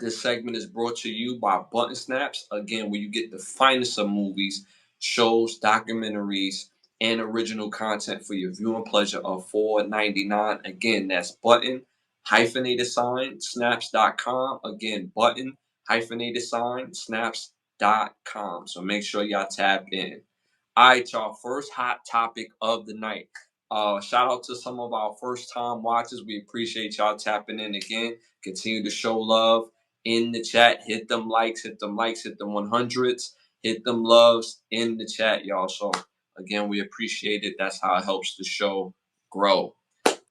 This segment is brought to you by Button Snaps, again, where you get the finest of movies, shows, documentaries, and original content for your viewing pleasure of $4.99. Again, that's button hyphenated sign snaps.com. Again, button hyphenated sign snaps.com. So make sure y'all tap in. All right, y'all. First hot topic of the night. Shout out to some of our first time watchers. We appreciate y'all tapping in again. Continue to show love in the chat. Hit them likes, hit them likes, hit them 100s, hit them loves in the chat, y'all. So again, we appreciate it. That's how it helps the show grow.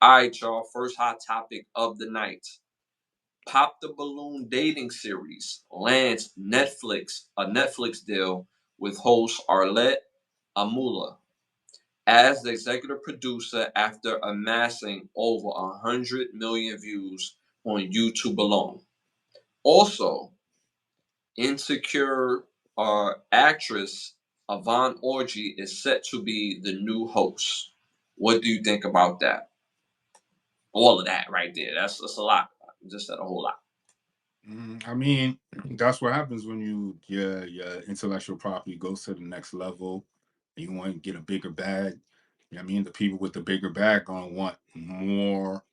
All right, y'all. First hot topic of the night. Pop the Balloon dating series lands a Netflix deal with host Arlette Amula as the executive producer after amassing over 100 million views on YouTube alone. Also, Insecure actress Yvonne Orji is set to be the new host. What do you think about that? All of that right there. That's a lot. Just said a whole lot. I mean, that's what happens when your intellectual property goes to the next level and you want to get a bigger bag. You know what I mean? The people with the bigger bag gonna want more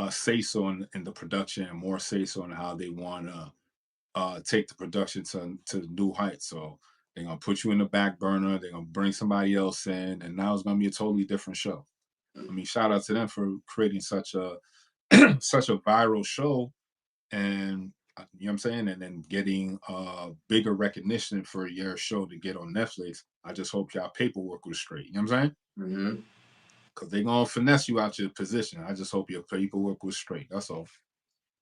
say so in the production and more say so on how they want to take the production to new heights. So they're gonna put you in the back burner. They're gonna bring somebody else in, and now it's gonna be a totally different show. I mean, shout out to them for creating such a such a viral show, and you know what I'm saying, and then getting bigger recognition for your show to get on Netflix. I just hope y'all paperwork was straight. You know what I'm saying? Mm-hmm. Because they're gonna finesse you out your position. I just hope your paperwork was straight. That's all.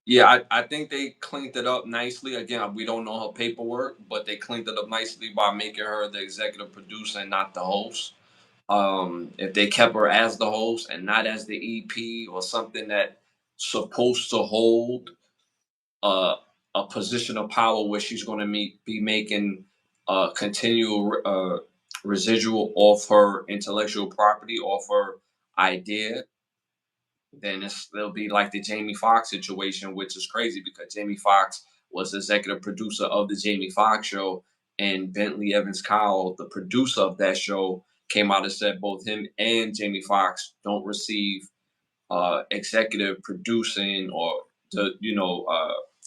Yeah, I think they cleaned it up nicely. Again, we don't know her paperwork, but they cleaned it up nicely by making her the executive producer and not the host. If they kept her as the host and not as the EP or something that supposed to hold uh, a position of power where she's going to be making continual residual off her intellectual property, off her idea, then it'll be like the Jamie Foxx situation, which is crazy because Jamie Foxx was executive producer of the Jamie Foxx show, and Bentley Evans Kyle, the producer of that show, came out and said both him and Jamie Foxx don't receive executive producing or the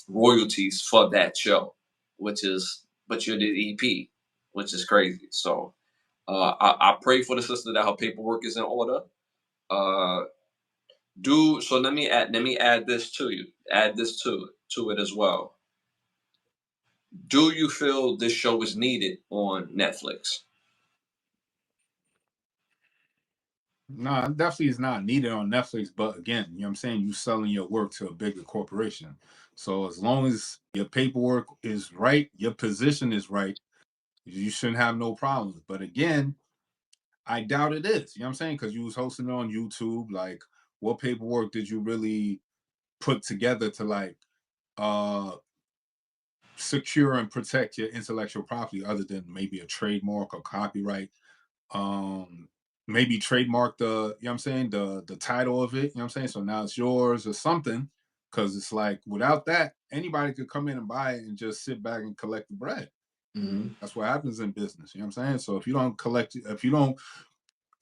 royalties for that show, but you're the EP, which is crazy. So I pray for the sister that her paperwork is in order. Uh, so let me add this to you. Add this to it as well. Do you feel this show is needed on Netflix? No, it definitely is not needed on Netflix. But again, you know what I'm saying? You selling your work to a bigger corporation. So as long as your paperwork is right, your position is right, you shouldn't have no problems. But again, I doubt it is. You know what I'm saying? Because you was hosting it on YouTube. Like, what paperwork did you really put together to like uh secure and protect your intellectual property other than maybe a trademark or copyright? um Maybe trademark the, you know what I'm saying, the title of it, you know what I'm saying, so now it's yours or something, because it's like without that anybody could come in and buy it and just sit back and collect the bread. Mm-hmm. That's what happens in business, you know what I'm saying. So if you don't collect,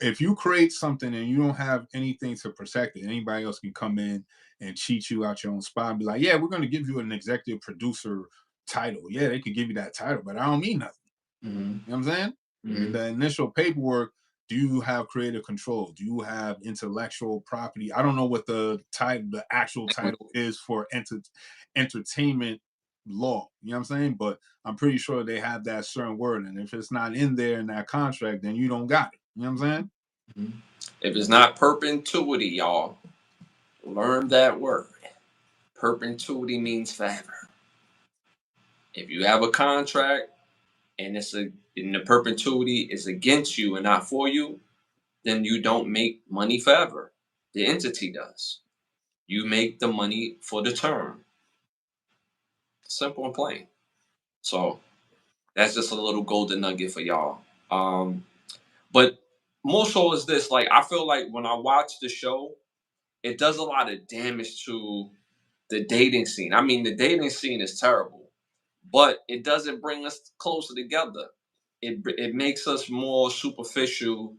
if you create something and you don't have anything to protect it, anybody else can come in and cheat you out your own spot and be like, yeah, we're going to give you an executive producer title. Yeah, they could give you that title, but I don't mean nothing. Mm-hmm. You know what I'm saying? Mm-hmm. In the initial paperwork, do you have creative control? Do you have intellectual property? I don't know what the actual title is for entertainment law. You know what I'm saying? But I'm pretty sure they have that certain word. And if it's not in there in that contract, then you don't got it. You know what I'm saying? Mm-hmm. If it's not perpetuity, y'all, learn that word. Perpetuity means forever. If you have a contract and the perpetuity is against you and not for you, then you don't make money forever. The entity does. You make the money for the term. Simple and plain. So that's just a little golden nugget for y'all. But more so is this, like, I feel like when I watch the show, it does a lot of damage to the dating scene. I mean, the dating scene is terrible, but it doesn't bring us closer together. It makes us more superficial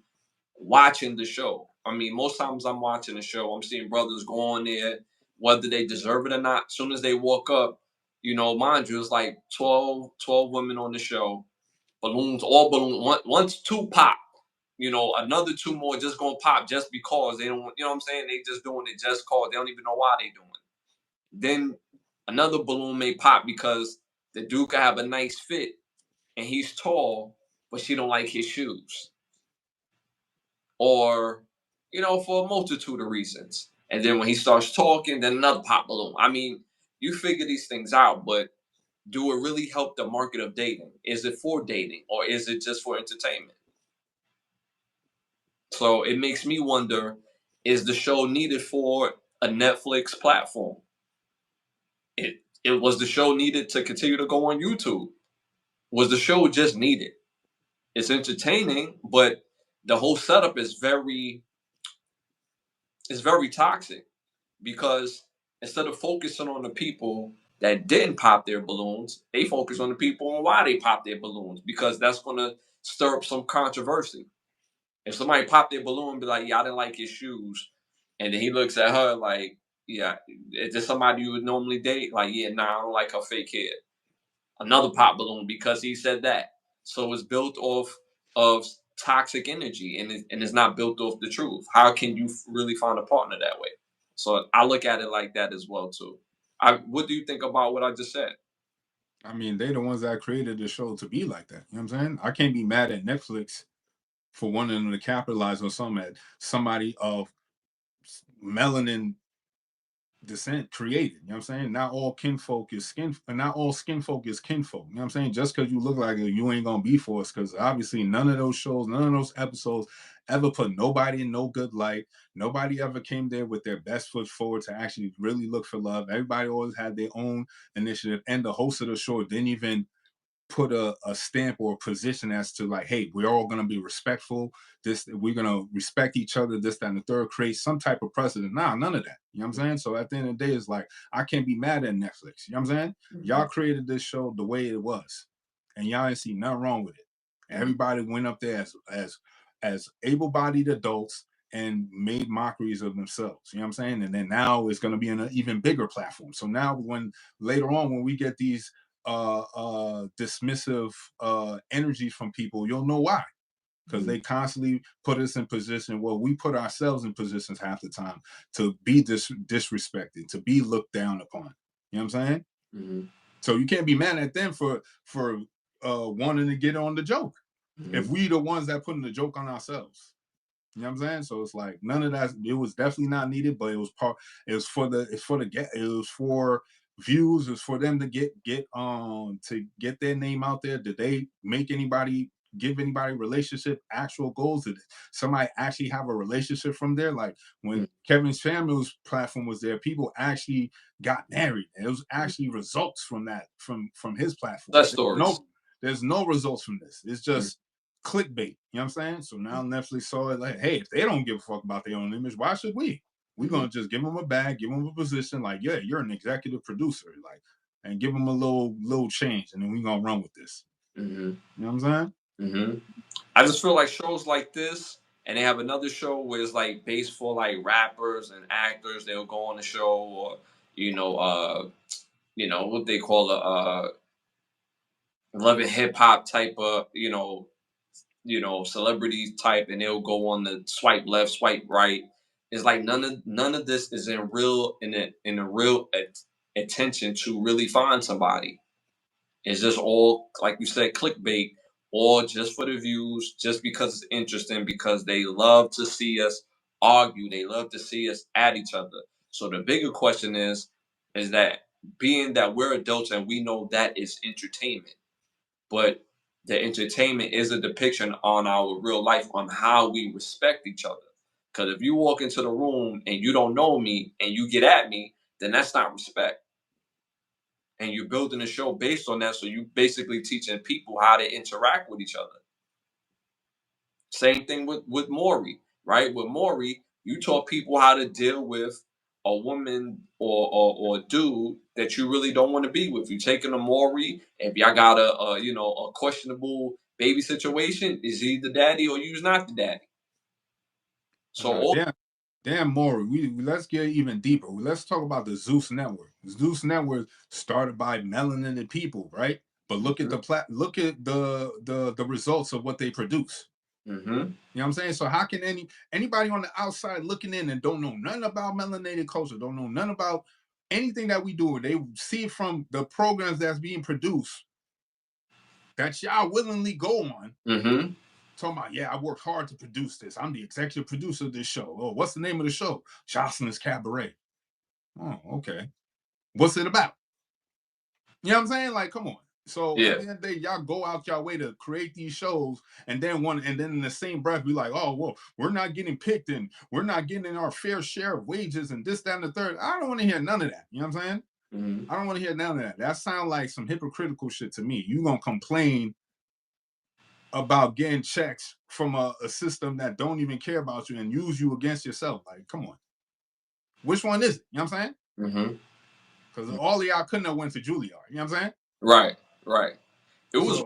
watching the show. I mean, most times I'm watching the show, I'm seeing brothers go on there, whether they deserve it or not. As soon as they walk up, mind you, it's like 12 women on the show, balloons, all balloons. Once two pop, another two more just gonna pop just because they don't. You know what I'm saying? They just doing it just cause they don't even know why they doing it. Then another balloon may pop because the dude could have a nice fit and he's tall, but she don't like his shoes, or for a multitude of reasons. And then when he starts talking, then another pop balloon. I mean, you figure these things out, but do it really help the market of dating? Is it for dating or is it just for entertainment? So it makes me wonder, is the show needed for a Netflix platform? It was the show needed to continue to go on YouTube? Was the show just needed? It's entertaining, but the whole setup is very toxic, because instead of focusing on the people that didn't pop their balloons, they focus on the people on why they popped their balloons, because that's going to stir up some controversy. If somebody popped their balloon and be like, yeah, I didn't like his shoes, and then he looks at her like, yeah, is this somebody you would normally date? Like, yeah, nah, I don't like her fake hair. Another pop balloon because he said that. So it's built off of toxic energy, and it's not built off the truth. How can you really find a partner that way? So I look at it like that as well too. What do you think about what I just said? I mean, they the ones that created the show to be like that. You know what I'm saying? I can't be mad at Netflix for wanting to capitalize on something that somebody of melanin descent created. You know what I'm saying? Not all kinfolk is not all skin folk is kinfolk. You know what I'm saying? Just because you look like it, you ain't gonna be for us. Because obviously none of those shows, none of those episodes ever put nobody in no good light. Nobody ever came there with their best foot forward to actually really look for love. Everybody always had their own initiative. And the host of the show didn't even put a stamp or a position as to like, hey, we're all gonna be respectful. We're gonna respect each other. This, that, and the third. Create some type of precedent. Nah, none of that. You know what I'm saying? So at the end of the day, it's like I can't be mad at Netflix. You know what I'm saying? Mm-hmm. Y'all created this show the way it was, and y'all ain't see nothing wrong with it. Mm-hmm. Everybody went up there as able-bodied adults and made mockeries of themselves. You know what I'm saying? And then now it's going to be in an even bigger platform. So now when later on when we get these dismissive energies from people, you'll know why. Because they constantly put us in position. Well, we put ourselves in positions half the time to be disrespected, to be looked down upon. You know what I'm saying? Mm-hmm. So you can't be mad at them for wanting to get on the joke. Mm-hmm. If we the ones that putting the joke on ourselves. You know what I'm saying? So it's like none of that. It was definitely not needed, but it was for views. It's for them to get their name out there. Did they give anybody relationship actual goals? Did somebody actually have a relationship from there? Like when Kevin Samuels' platform was there, people actually got married. And it was actually results from that from his platform. That's stories. There's no results from this. It's just clickbait. You know what I'm saying? So now Netflix saw it like, hey, if they don't give a fuck about their own image, why should we? We're gonna just give them a bag, give them a position, like, yeah, you're an executive producer, like, and give them a little change, and then we're gonna run with this. Mm-hmm. You know what I'm saying? Mm-hmm. I just feel like shows like this, and they have another show where it's like based for like rappers and actors. They'll go on the show, or what they call love and hip hop type of celebrity type, and they'll go on the swipe left, swipe right. It's like none of this is in a real attention to really find somebody. It's just all, like you said, clickbait, or just for the views, just because it's interesting, because they love to see us argue, they love to see us at each other. So the bigger question is that, being that we're adults and we know that is entertainment, but the entertainment is a depiction on our real life, on how we respect each other. Because if you walk into the room and you don't know me and you get at me, then that's not respect. And you're building a show based on that, so you basically teaching people how to interact with each other. Same thing with Maury, right? With Maury, you taught people how to deal with a woman or dude that you really don't want to be with. You taking a Maury, if y'all got a questionable baby situation, is he the daddy or you's not the daddy? So Damn, Maury, let's get even deeper. Let's talk about the Zeus Network. The Zeus Network started by melanated people, right? But look at the results of what they produce. Mm-hmm. You know what I'm saying? So how can anybody on the outside looking in and don't know nothing about melanated culture, don't know nothing about anything that we do, they see from the programs that's being produced that y'all willingly go on, talking about, yeah, I worked hard to produce this. I'm the executive producer of this show. Oh, what's the name of the show? Jocelyn's Cabaret. Oh, okay. What's it about? You know what I'm saying? Like, come on. So at the end of the day, y'all go out y'all way to create these shows, and then in the same breath be like, oh, well, we're not getting picked and we're not getting our fair share of wages and this, that, and the third. I don't want to hear none of that. You know what I'm saying? I don't want to hear none of that. That sounds like some hypocritical shit to me. You gonna complain about getting checks from a system that don't even care about you and use you against yourself. Like, come on. Which one is it? You know what I'm saying? Because all of y'all couldn't have went to Juilliard. You know what I'm saying? Right. It was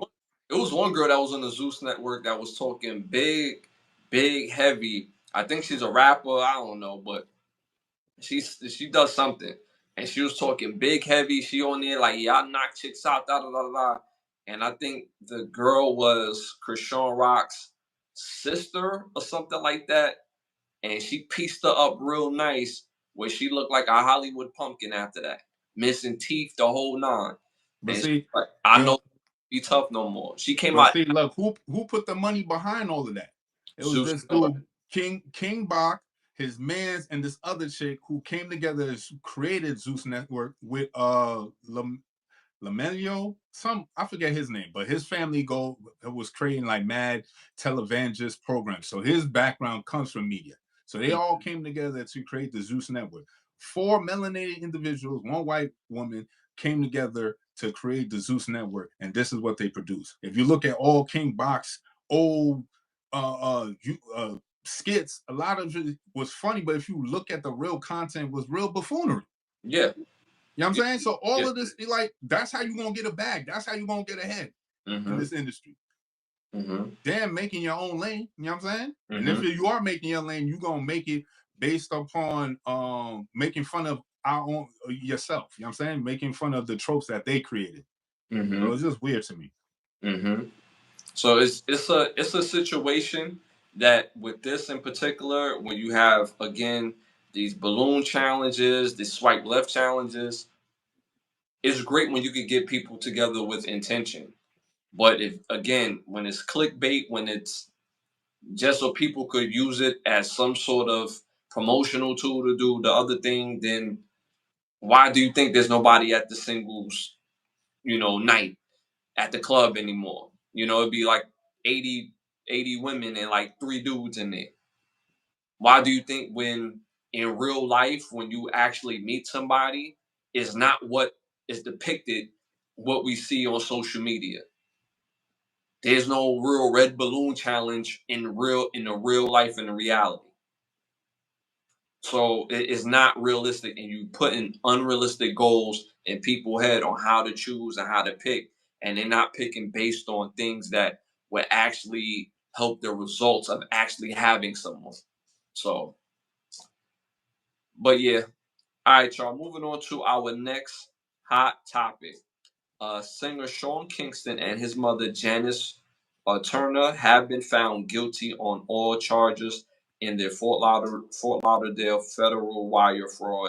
one girl that was on the Zeus Network that was talking big, heavy. I think she's a rapper. I don't know, but she does something, and she was talking big, heavy. She on there like, yeah, I knock chicks out, da da da da. And I think the girl was Krishan Rock's sister or something like that, and she pieced her up real nice, where she looked like a Hollywood pumpkin after that, missing teeth, the whole nine. But And see, like, I know be tough no more. She came out. See, look, who put the money behind all of that? It was Zeus this dude, King Bach, his mans, and this other chick who came together and created Zeus Network with Lamelio, I forget his name, but his family was creating like mad televangelist programs. So his background comes from media. So they all came together to create the Zeus Network. 4 melanated individuals, 1 white woman, came together to create the Zeus Network, and this is what they produce. If you look at all King Bach's old skits, a lot of it was funny, but if you look at the real content, it was real buffoonery. Yeah. You know what I'm saying? So all of this, like, that's how you're going to get a bag. That's how you're going to get ahead in this industry. Damn, making your own lane. You know what I'm saying? And if you are making your lane, you're going to make it based upon making fun of yourself. You know what I'm saying? Making fun of the tropes that they created. So it's just weird to me. So it's a situation that with this in particular, when you have again these balloon challenges, the swipe left challenges, it's great when you can get people together with intention. But when it's clickbait, when it's just so people could use it as some sort of promotional tool to do the other thing, then why do you think there's nobody at the singles, night at the club anymore? It'd be like 80 women and like 3 dudes in there. Why do you think when in real life, when you actually meet somebody, is not what is depicted what we see on social media? There's no real red balloon challenge in the real life and the reality. So it is not realistic, and you put in unrealistic goals in people's head on how to choose and how to pick, and they're not picking based on things that would actually help the results of actually having someone. So, but yeah, all right, y'all. Moving on to our next hot topic. Singer Sean Kingston and his mother Janice Turner have been found guilty on all charges in their Fort Lauderdale federal wire fraud